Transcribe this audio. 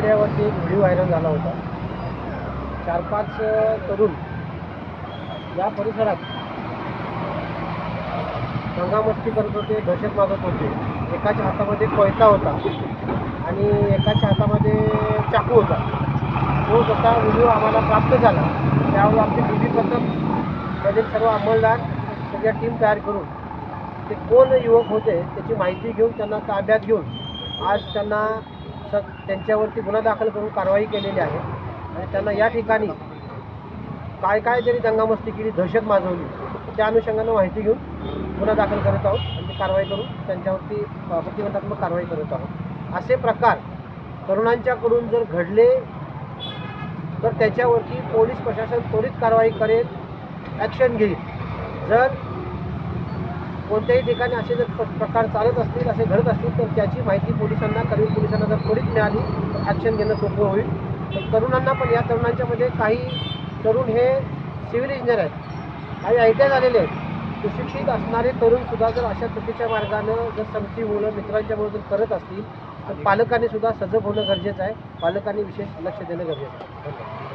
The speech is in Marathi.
मीडियावरती एक व्हिडिओ व्हायरल झाला होता। 4-5 तरुण या परिसरात दंगामस्ती करत होते, दहशत माजत होते। एकाच्या हातामध्ये कोयता होता आणि एकाच्या हातामध्ये चाकू होता। तो जसा व्हिडिओ आम्हाला प्राप्त झाला त्यावेळी आमचे डीबी पथकमधील सर्व अंमलदार सगळ्या टीम तयार करून ते कोण युवक होते त्याची माहिती घेऊन त्यांना ताब्यात घेऊन आज त्यांना त्यांच्यावरती गुन्हा दाखल करून कारवाई केलेली आहे आणि त्यांना या ठिकाणी काय जरी दंगामस्ती केली, दहशत माजवली, त्या अनुषंगानं माहिती घेऊन गुन्हा दाखल करत आहोत आणि ती कारवाई करून त्यांच्यावरती प्रतिबंधात्मक कारवाई करत आहोत। असे प्रकार तरुणांच्याकडून जर घडले तर त्याच्यावरती पोलीस प्रशासन त्वरित कारवाई करेल, ॲक्शन घेईल। जर कोणत्याही ठिकाणी असे जर प्रकार चालत असतील, असे घडत असतील तर त्याची माहिती पोलिसांना पोलिसांना जर त्वरित मिळाली तर ॲक्शन घेणं सोपं होईल। तर तरुणांना पण या तरुणांच्यामध्ये काही तरुण हे सिव्हिल इंजिनियर आहेत, काही ITI झालेले आहेत। सुशिक्षित असणारे तरुणसुद्धा जर अशा चुकीच्या मार्गानं जर समती मुलं मित्रांच्यामुळे जर करत असतील तर पालकांनी सुद्धा सजग होणं गरजेचं आहे। पालकांनी विशेष लक्ष देणं गरजेचं आहे। धन्यवाद।